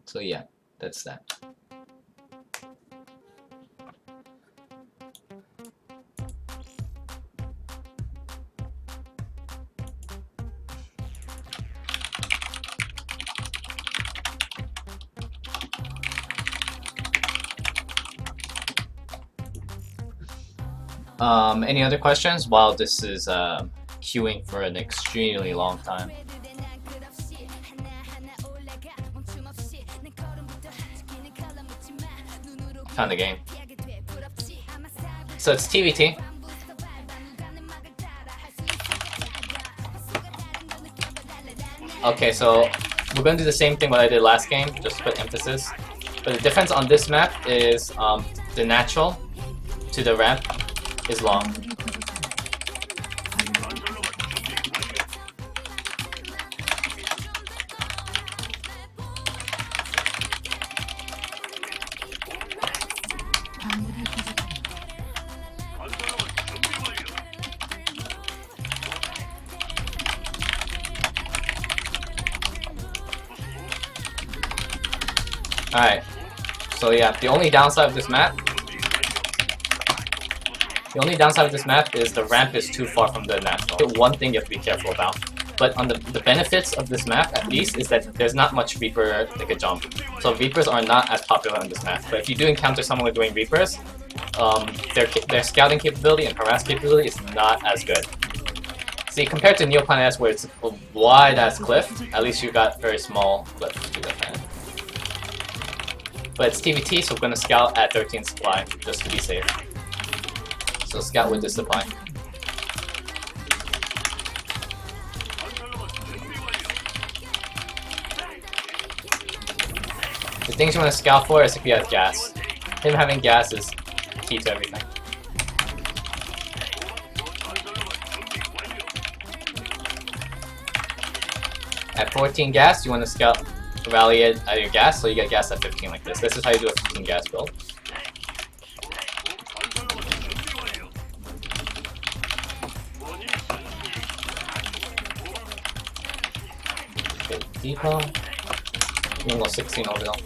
So yeah, that's that. Any other questions? While this is queuing for an extremely long time. Found the game. So it's TvT. Okay, so we're going to do the same thing what I did last game, just put emphasis. But the difference on this map is the natural to the ramp is long. Alright, so yeah, the only downside of this map is the ramp is too far from the natural. One thing you have to be careful about. But on the benefits of this map, at least, is that there's not much Reaper that could jump. So Reapers are not as popular on this map. But if you do encounter someone doing Reapers, their scouting capability and harass capability is not as good. See, compared to Neoplanet S, where it's a wide-ass cliff, at least you got very small cliff to defend. But it's TvT, so we're going to scout at 13 supply, just to be safe. So scout with the supply. The things you want to scout for is if you have gas. Him having gas is key to everything. At 14 gas, you want to scout rally it at your gas, so you get gas at 15 like this. This is how you do a 15 gas build. Okay, depot. You can go 16 orbital.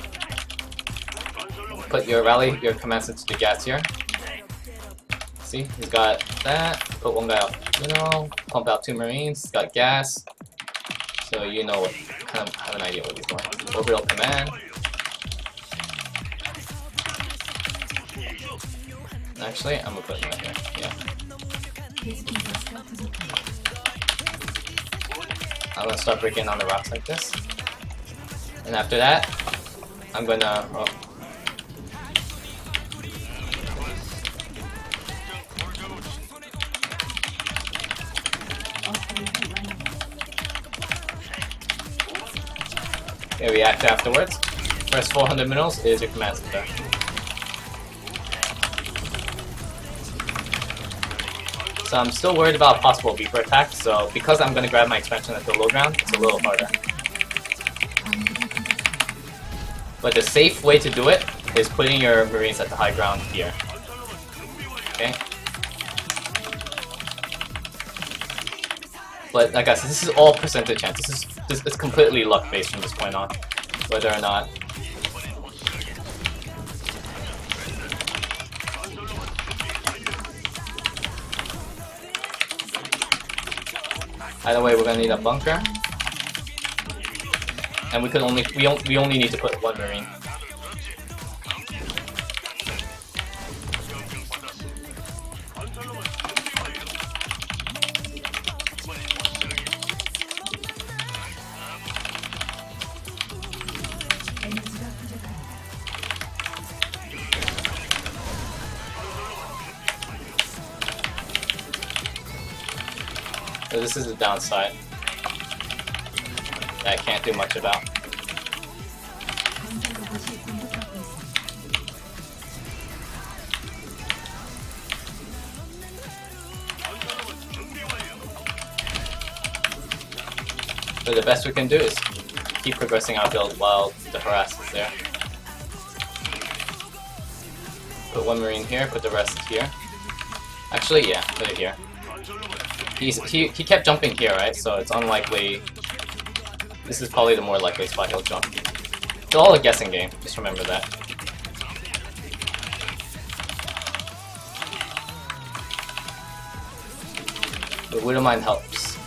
Put your rally, your commands into the gas here. See, he's got that. Put one guy out, pump out 2 marines. He's got gas. So you know what, kind of have an idea what he's doing. Orbital command. Actually, I'm gonna put him right here. Yeah. I'm gonna start breaking on the rocks like this. And after that, I'm gonna. Oh. Okay, react afterwards. First 400 minerals is your command center. So I'm still worried about a possible Reaper attack, so because I'm going to grab my expansion at the low ground, it's a little harder. But the safe way to do it is putting your marines at the high ground here. Okay? But like I said, this is all percentage chance. This is completely luck based from this point on, whether or not. Either way, we're gonna need a bunker, and we only need to put 1 marine. So this is the downside that I can't do much about. So the best we can do is keep progressing our build while the harass is there. Put 1 marine here, put the rest here. Actually, yeah, put it here. He kept jumping here, right? So it's unlikely. This is probably the more likely spot he'll jump. It's all a guessing game, just remember that. But Widowmine helps.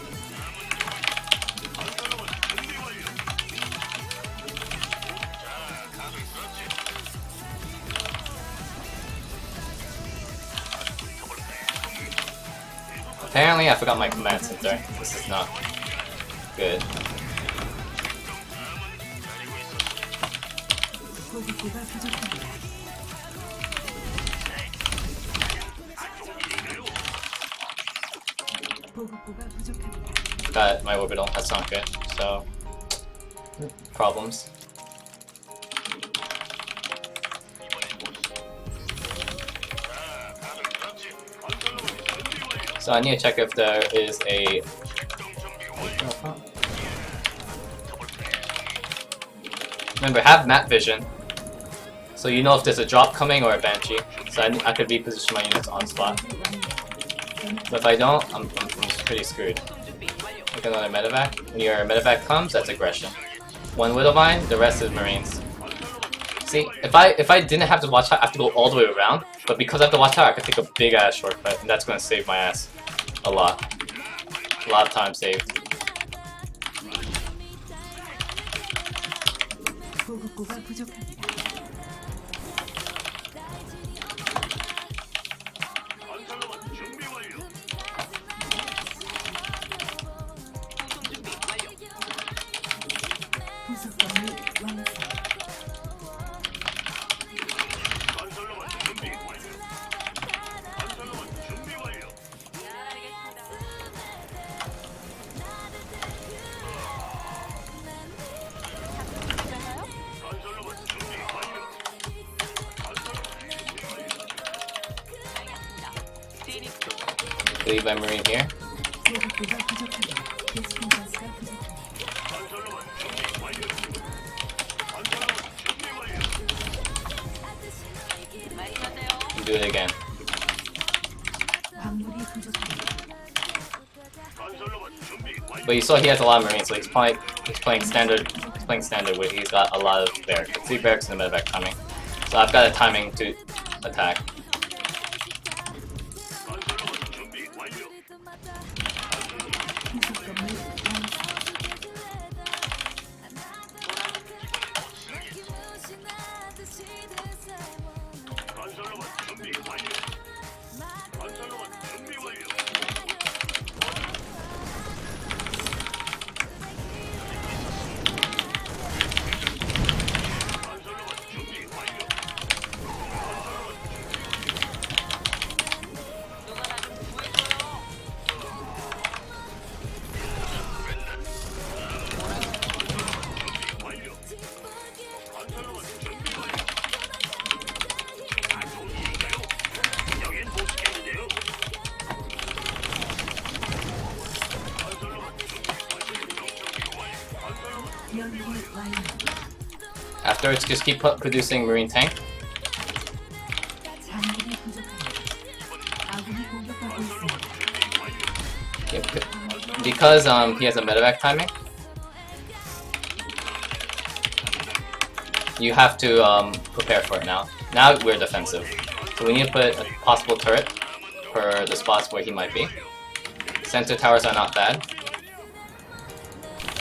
Apparently I forgot my command center. This is not good. Got my orbital, that's not good, so problems. So I need to check if there is a... Remember, have map vision, so you know if there's a drop coming or a banshee. So I could reposition my units on spot. But if I don't, I'm pretty screwed. Make another medevac. When your medevac comes, that's aggression. One Widowmine, the rest is Marines. See, if I didn't have to watch out, I have to go all the way around. But because I have to watch out, I could take a big ass shortcut, and that's gonna save my ass a lot. A lot of time saved. Leave my Marine here. Do it again. But you saw he has a lot of Marines, so he's playing standard. He's playing standard with. He's got a lot of barracks. 3 barracks in the medevac coming. So I've got a timing to attack. Afterwards, just keep producing Marine tank. Because he has a medevac timing, you have to prepare for it now. Now we're defensive, so we need to put a possible turret for the spots where he might be. Center towers are not bad,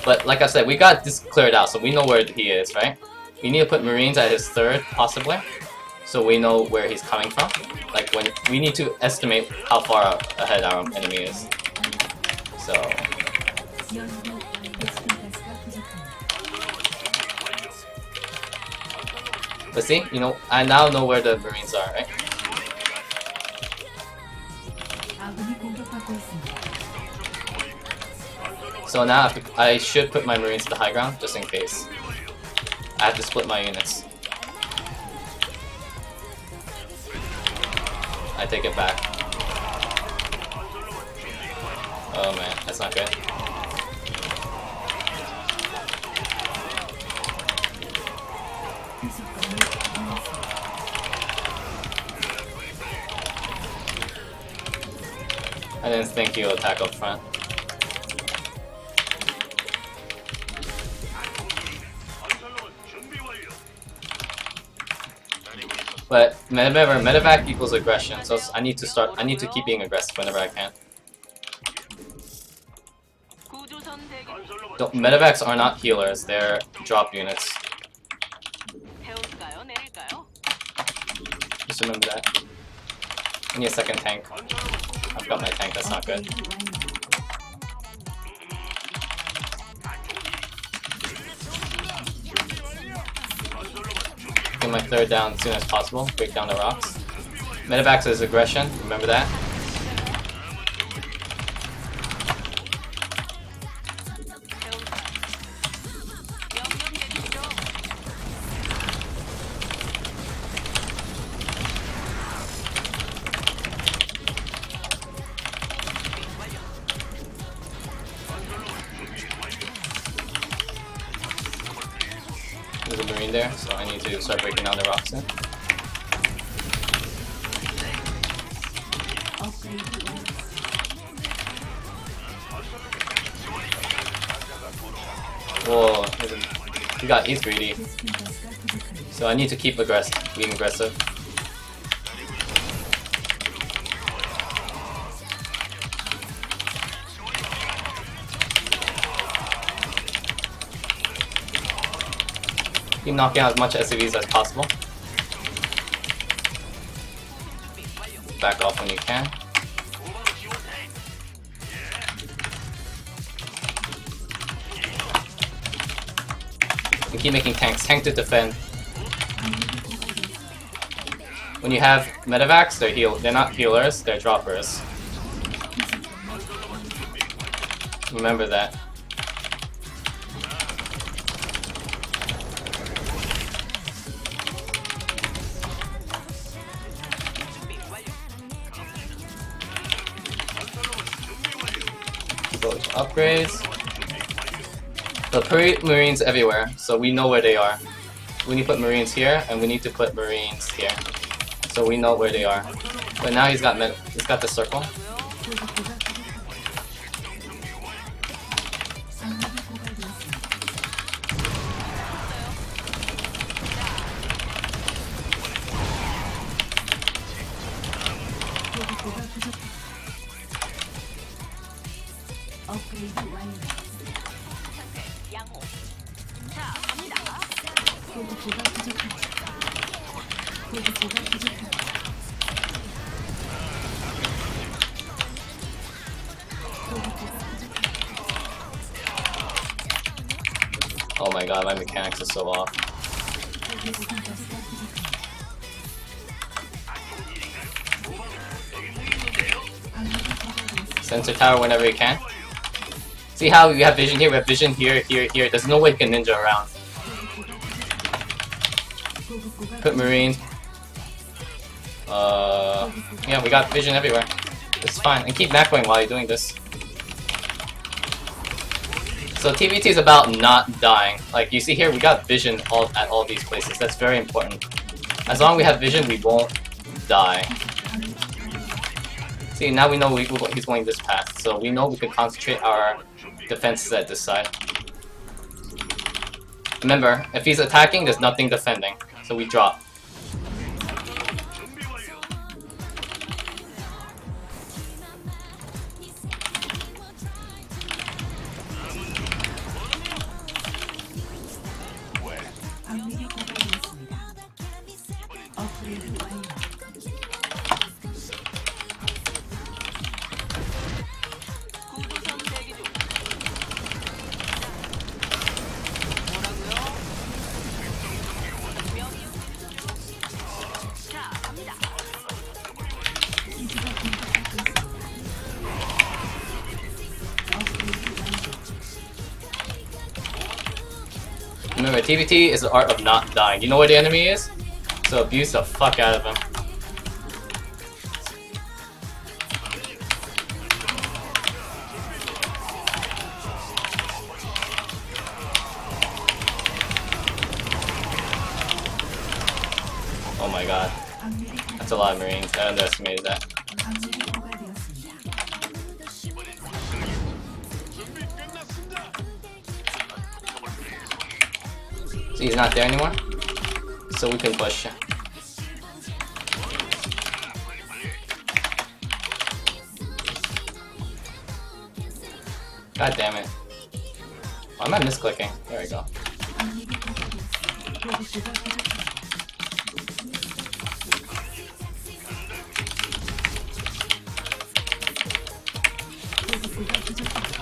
but like I said, we got this cleared out, so we know where he is, right? We need to put Marines at his third, possibly, so we know where he's coming from. Like when we need to estimate how far ahead our enemy is. So. But see, you know, I now know where the Marines are, right? So now I should put my Marines to the high ground, just in case. I have to split my units. I take it back. Oh man, that's not good. I didn't think he'll attack up front. But remember, medevac equals aggression, so I need to keep being aggressive whenever I can. Medevacs are not healers, they're drop units. Just remember that. I need a second tank. I've got my tank, that's not good. Get my third down as soon as possible. Break down the rocks. Medevacs is aggression, remember that. There's a marine there, so I need to start breaking down the rocks in. Whoa, he's greedy. So I need to keep being aggressive. Keep knocking out as much SCVs as possible. Back off when you can. And keep making tanks. Tank to defend. When you have medevacs, they're not healers, they're droppers. Remember that. Upgrades. So put marines everywhere, so we know where they are. We need to put marines here, and we need to put marines here, so we know where they are. But now he's got the circle. Oh my god, my mechanics are so off. Sensor tower whenever you can. See how we have vision here? We have vision here, here, here. There's no way you can ninja around. Put marines. Yeah, we got vision everywhere. It's fine. And keep macroing while you're doing this. So TvT is about not dying. Like you see here, we got vision at all these places. That's very important. As long as we have vision, we won't die. See, now we know he's going this path, so we know we can concentrate our defenses at this side. Remember, if he's attacking, there's nothing defending, so we drop. Remember, TvT is the art of not dying. You know where the enemy is? So abuse the fuck out of him. Oh my god. That's a lot of marines. I underestimated that. See, he's not there anymore, so we can push. God damn it. Why am I misclicking? There we go.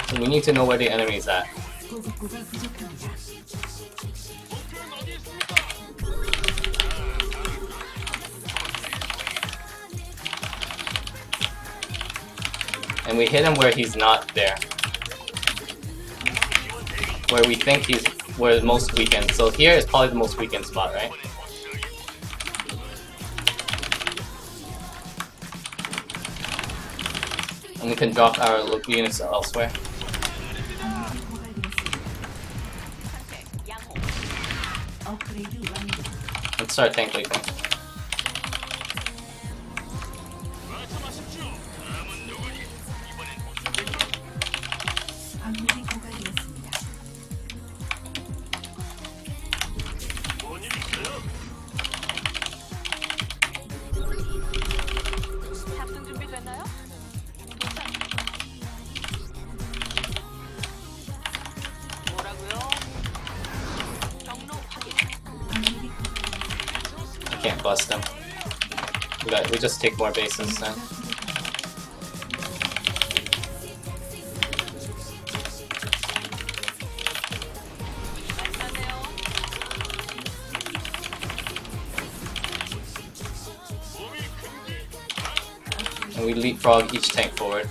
So we need to know where the enemy is at. And we hit him where he's not there. Where we think he's where the most weakened. So here is probably the most weakened spot, right? And we can drop our units elsewhere. Let's start tank leaping. Can't bust him. We just take more bases then. And we leapfrog each tank forward.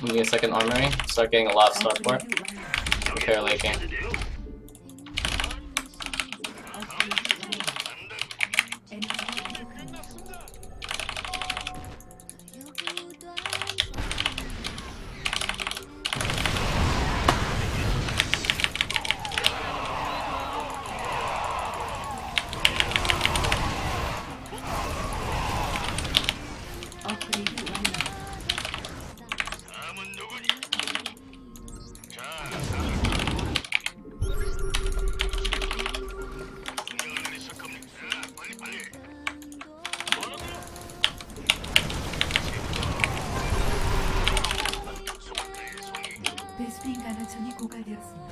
We need a second armory. Start getting a lot of starport. Prepare laking. 베스핀 가나천이 고갈되었습니다.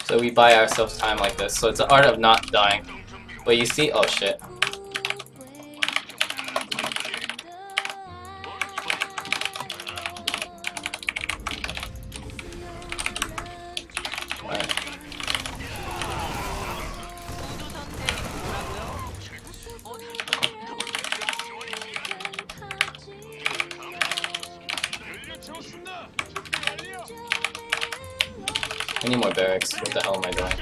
So we buy ourselves time like this. So it's the art of not dying. But you see, oh shit. I need more barracks. What the hell am I doing?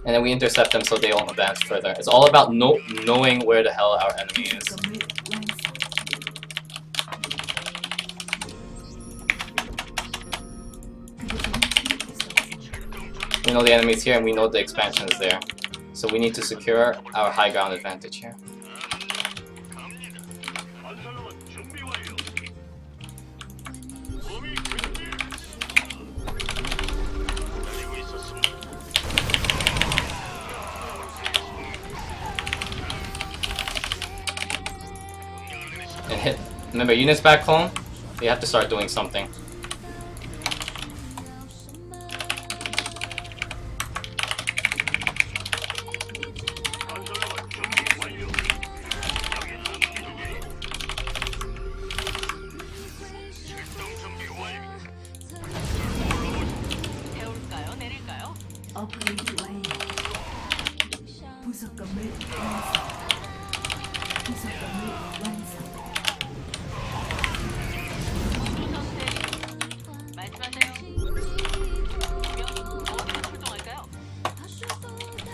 And then we intercept them so they don't advance further. It's all about knowing where the hell our enemy is. We know the enemy's here and we know the expansion is there. So we need to secure our high ground advantage here. And hit. Remember, units back home, we have to start doing something. 업그레이드 완료. 부속 건물 완성. 부속 건물 완성. 말씀하세요. 그러면 어디로 출동할까요? 부속 건물 완성.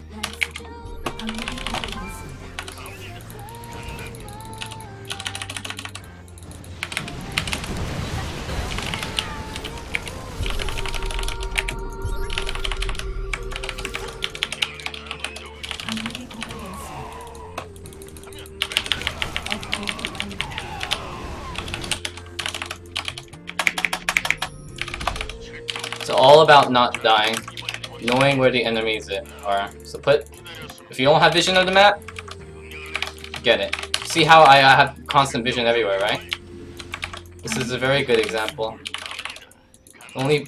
방력이 고갈되었습니다. 방력이 고갈되었습니다. 업그레이드 완료. It's all about not dying, knowing where the enemies are. So if you don't have vision of the map, get it. See how I have constant vision everywhere, right? This is a very good example. Only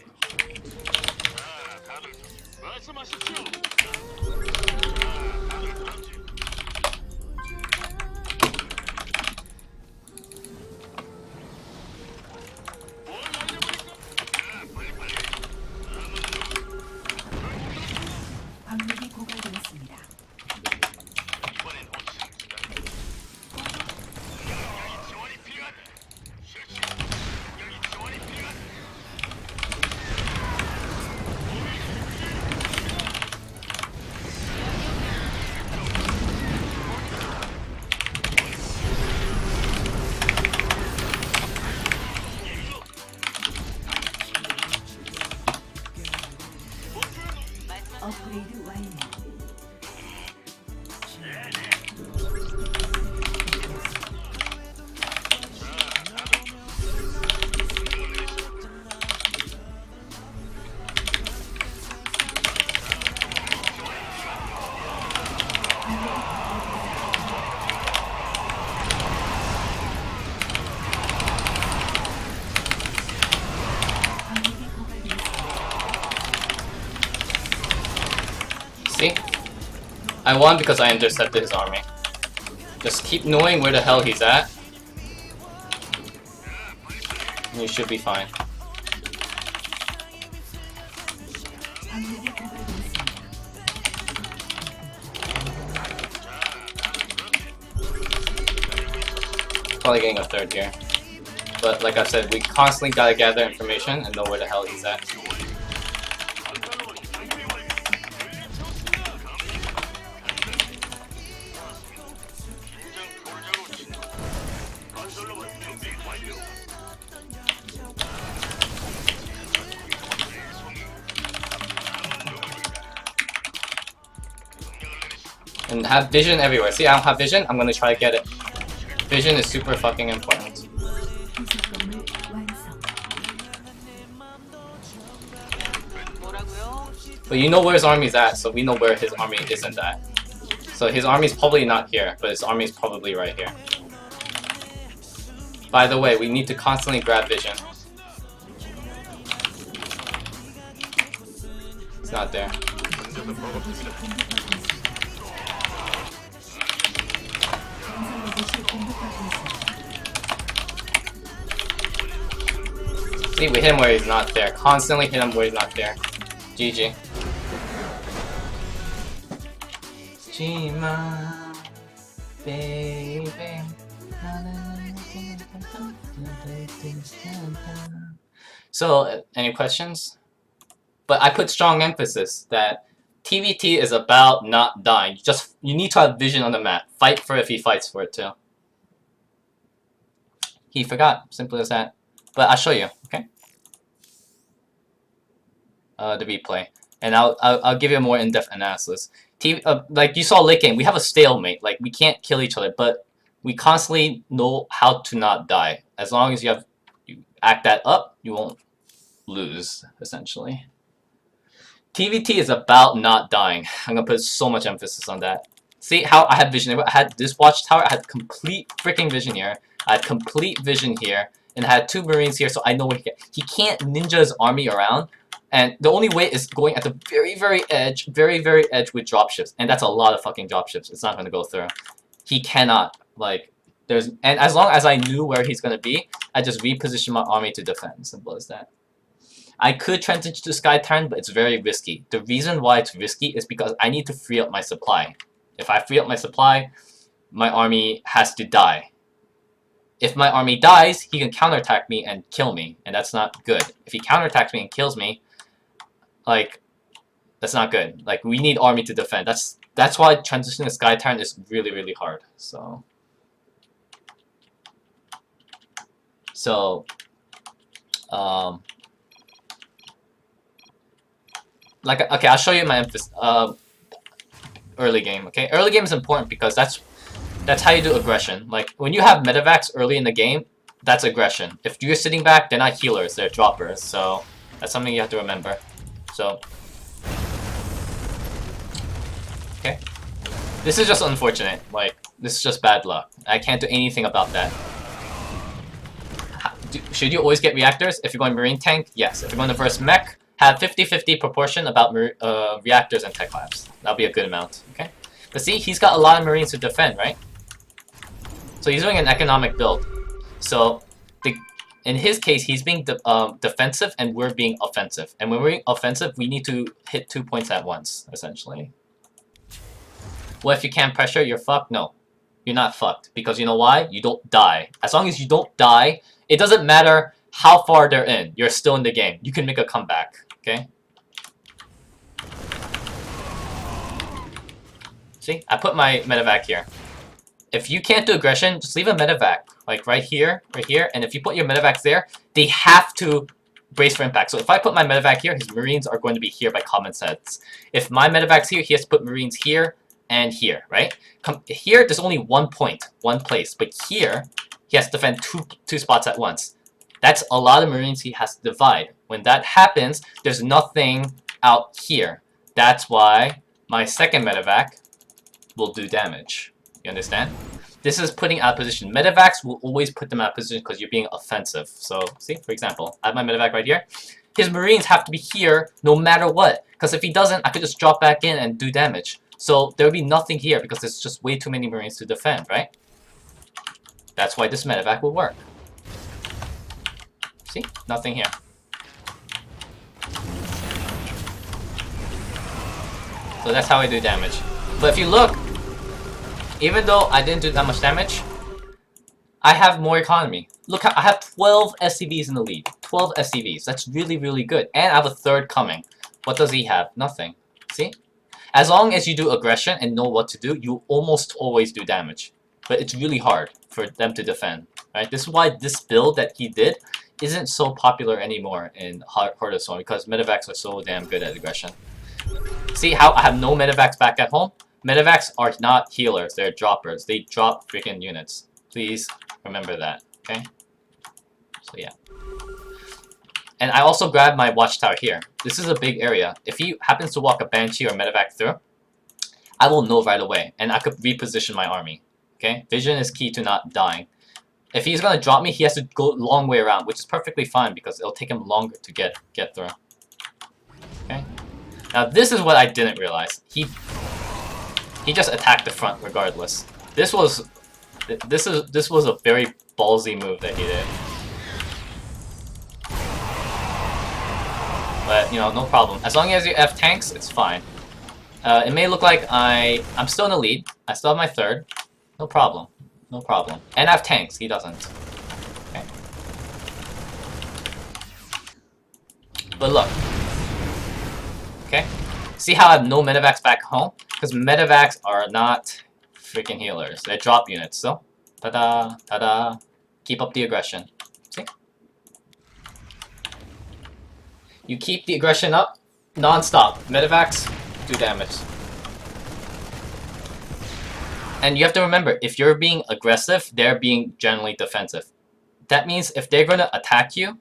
방력이 고갈되었습니다. 업그레이드 완료. 방력이 고갈되었습니다. see, I won because I intercepted his army. Just keep knowing where the hell he's at, and you should be fine. 방력이 고갈되었습니다. Probably getting a third here. But like I said, we constantly gotta gather information and know where the hell he's at. And have vision everywhere. See, I don't have vision, I'm gonna try to get it. Vision is super fucking important. 부속 건물 완성. 뭐라고요? But you know where his army's at, so we know where his army isn't at. So his army's probably not here, but his army's probably right here. By the way, we need to constantly grab vision. It's not there. 건설 로봇이 공격받고 있습니다. 건설 로봇이 공격받고 있습니다. See, we hit him where he's not there. Constantly hit him where he's not there. GG. Gma, baby. So, any questions? But I put strong emphasis that TvT is about not dying. You need to have vision on the map. Fight for it if he fights for it too. He forgot. Simple as that. But I'll show you, okay? The replay, and I'll give you a more in-depth analysis. Like you saw late game, we have a stalemate. Like we can't kill each other, but we constantly know how to not die. As long as you act that up, you won't lose essentially. TvT is about not dying. I'm gonna put so much emphasis on that. See how I had vision. I had this watchtower. I had complete freaking vision here. I had complete vision here, and I had 2 Marines here, so I know where he can't ninja his army around. And the only way is going at the very, very edge with dropships, and that's a lot of fucking dropships. It's not gonna go through. He cannot like And as long as I knew where he's gonna be, I just reposition my army to defend. Simple as that. I could transition to Sky Tyrant, but it's very risky. The reason why it's risky is because I need to free up my supply. If I free up my supply, my army has to die. If my army dies, he can counterattack me and kill me, and that's not good. If he counterattacks me and kills me, like, that's not good. Like, we need army to defend. That's why transitioning to Sky Tyrant is really, really hard. So, like, okay, I'll show you my emphasis. Early game, okay? Early game is important because that's how you do aggression. Like, when you have medevacs early in the game, that's aggression. If you're sitting back, they're not healers, they're droppers. So, that's something you have to remember. So, okay? This is just unfortunate. Like, this is just bad luck. I can't do anything about that. Should you always get reactors? If you're going Marine Tank, yes. If you're going to verse Mech, have 50-50 proportion about reactors and tech labs. That'll be a good amount, okay? But see, he's got a lot of Marines to defend, right? So he's doing an economic build. So, in his case, he's being defensive and we're being offensive. And when we're being offensive, we need to hit 2 points at once, essentially. Well, if you can't pressure, you're fucked? No. You're not fucked. Because you know why? You don't die. As long as you don't die, it doesn't matter how far they're in. You're still in the game. You can make a comeback. Okay? See? I put my medevac here. If you can't do aggression, just leave a medevac. Like right here, and if you put your medevacs there, they have to brace for impact. So if I put my medevac here, his marines are going to be here by common sense. If my medevac's here, he has to put marines here and here, right? Here, there's only one point, one place. But here, he has to defend two spots at once. That's a lot of marines he has to divide. When that happens, there's nothing out here. That's why my second medevac will do damage. You understand? This is putting out of position. Medevacs will always put them out of position because you're being offensive. So, see, for example, I have my medevac right here. His marines have to be here no matter what. Because if he doesn't, I could just drop back in and do damage. So there will be nothing here because there's just way too many marines to defend, right? That's why this medevac will work. See? Nothing here. So that's how I do damage. But if you look, even though I didn't do that much damage, I have more economy. Look, I have 12 SCVs in the lead. 12 SCVs. That's really, really good. And I have a third coming. What does he have? Nothing. See? As long as you do aggression and know what to do, you almost always do damage. But it's really hard for them to defend. Right? This is why this build that he did isn't so popular anymore in Heart of Stone, because medevacs are so damn good at aggression. See how I have no medevacs back at home? Medevacs are not healers, they're droppers. They drop freaking units. Please remember that, okay? So yeah. And I also grabbed my watchtower here. This is a big area. If he happens to walk a Banshee or medevac through, I will know right away, and I could reposition my army, okay? Vision is key to not dying. If he's gonna drop me, he has to go a long way around, which is perfectly fine because it'll take him longer to get through. Okay? Now this is what I didn't realize. He just attacked the front regardless. This was a very ballsy move that he did. But you know, no problem. As long as you have tanks, it's fine. It may look like I'm still in the lead. I still have my third. No problem. No problem. And I have tanks. He doesn't. Okay. But look. Okay. See how I have no medevacs back home? Because medevacs are not freaking healers. They're drop units. So, ta-da, ta-da. Keep up the aggression. See? You keep the aggression up non-stop. Medevacs do damage. And you have to remember, if you're being aggressive, they're being generally defensive. That means if they're going to attack you,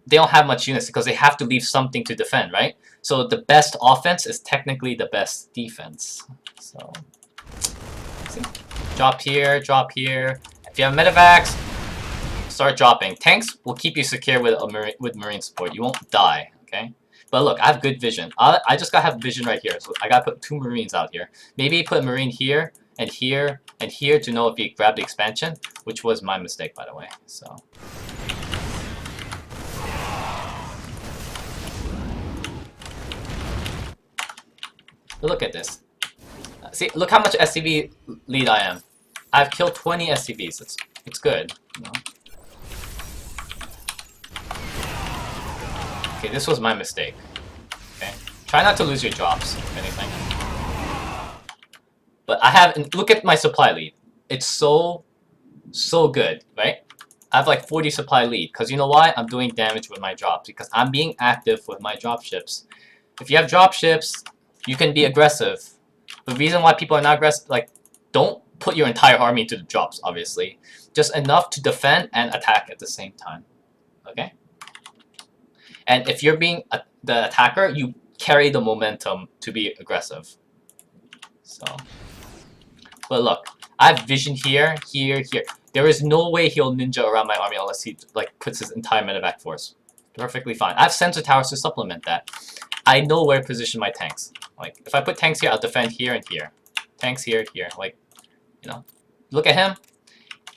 they don't have much units because they have to leave something to defend, right? So the best offense is technically the best defense. So, see? Drop here, drop here. If you have medevacs, start dropping. Tanks will keep you secure with marine support. You won't die, okay? But look, I have good vision. I just gotta have vision right here. So I gotta put 2 marines out here. Maybe put a marine here and here to know if he grabbed the expansion, which was my mistake, by the way. So. But look at this. See, look how much SCV lead I am. I've killed 20 SCVs. It's good. You know? Okay, this was my mistake. Okay, try not to lose your drops, if anything. But I have, look at my supply lead. It's so good, right? I have like 40 supply lead, because you know why? I'm doing damage with my drops, because I'm being active with my dropships. If you have dropships, you can be aggressive. The reason why people are not aggressive, like, don't put your entire army into the drops, obviously. Just enough to defend and attack at the same time, okay? And if you're being the attacker, you carry the momentum to be aggressive. So, but look, I have vision here, here, here. There is no way he'll ninja around my army unless he like puts his entire medevac force. Perfectly fine. I have sensor towers to supplement that. I know where to position my tanks. Like, if I put tanks here, I'll defend here and here. Tanks here, here. Like, you know, look at him.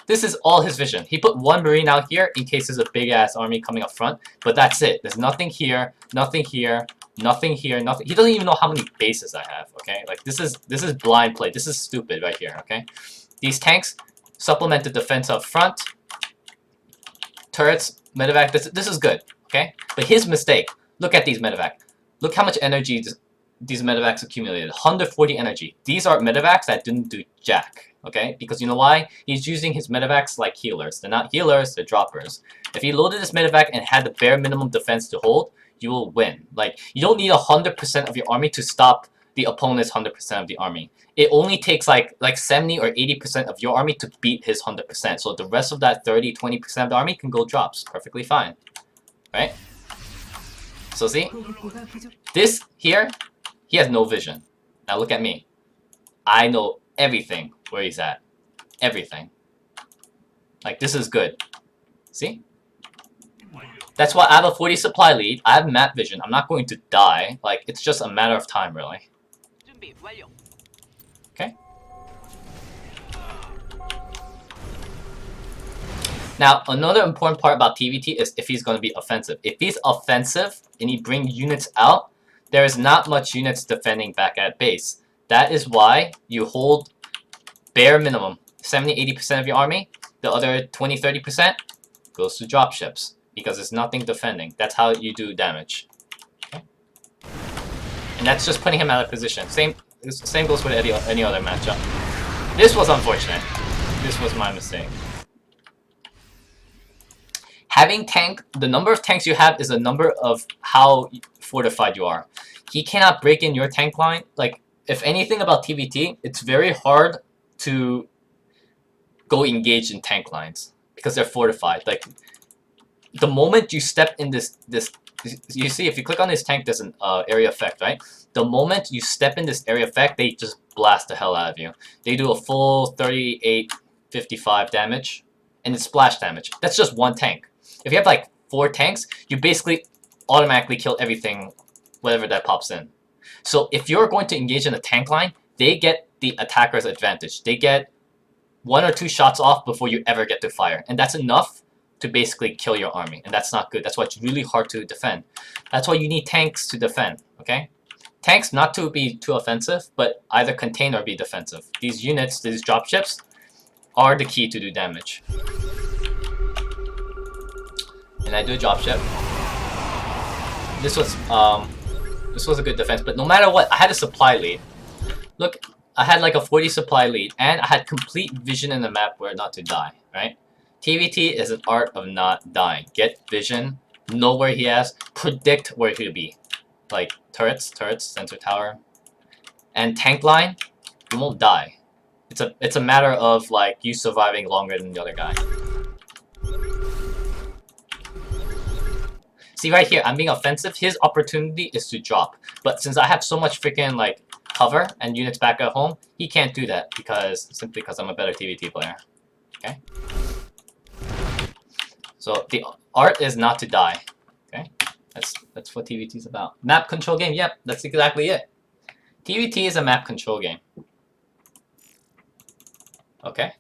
This is all his vision. He put one marine out here in case there's a big ass army coming up front, but that's it. There's nothing here, nothing here, nothing here, nothing. He doesn't even know how many bases I have. Okay, like this is blind play. This is stupid right here. Okay, these tanks supplement the defense up front. Turrets, medevac. This is good. Okay, but his mistake. Look at these medevac. Look how much energy these medevacs accumulated. 140 energy. These are medevacs that didn't do jack. Okay, because you know why? He's using his medevacs like healers. They're not healers, they're droppers. If he loaded this medevac and had the bare minimum defense to hold, you will win. Like, you don't need 100% of your army to stop the opponent's 100% of the army. It only takes like 70 or 80% of your army to beat his 100%. So the rest of that 30, 20% of the army can go drops. Perfectly fine. Right? So see? This here, he has no vision. Now look at me. I know everything where he's at. Everything. Like, this is good. See? That's why I have a 40 supply lead. I have map vision. I'm not going to die. Like, it's just a matter of time, really. Okay? Now, another important part about TvT is if he's going to be offensive. If he's offensive and he brings units out, there is not much units defending back at base. That is why you hold bare minimum 70-80% of your army. The other 20-30% goes to dropships because there's nothing defending. That's how you do damage. Okay? And that's just putting him out of position. Same goes with any other matchup. This was unfortunate. This was my mistake. Having the number of tanks you have is a number of how fortified you are. He cannot break in your tank line. Like, if anything about TvT, it's very hard to go engage in tank lines because they're fortified. Like, the moment you step in this, you see, if you click on this tank, there's an area effect, right? The moment you step in this area effect, they just blast the hell out of you. They do a full 38, 55 damage, and it's splash damage. That's just one tank. If you have like 4 tanks, you basically automatically kill everything, whatever that pops in. So if you're going to engage in a tank line, they get the attacker's advantage. They get 1 or 2 shots off before you ever get to fire. And that's enough to basically kill your army. And that's not good. That's why it's really hard to defend. That's why you need tanks to defend, okay? Tanks not to be too offensive, but either contain or be defensive. These units, these dropships, are the key to do damage. And I do a dropship. This was a good defense, but no matter what, I had a supply lead. Look, I had like a 40 supply lead, and I had complete vision in the map where not to die, right? TvT is an art of not dying. Get vision, know where he is, predict where he'll be. Like turrets, sensor tower, and tank line, you won't die. It's a matter of like you surviving longer than the other guy. See right here, I'm being offensive. His opportunity is to drop. But since I have so much freaking like cover and units back at home, he can't do that simply because I'm a better TvT player. Okay? So the art is not to die. Okay? That's what TvT is about. Map control game, yep, that's exactly it. TvT is a map control game. Okay.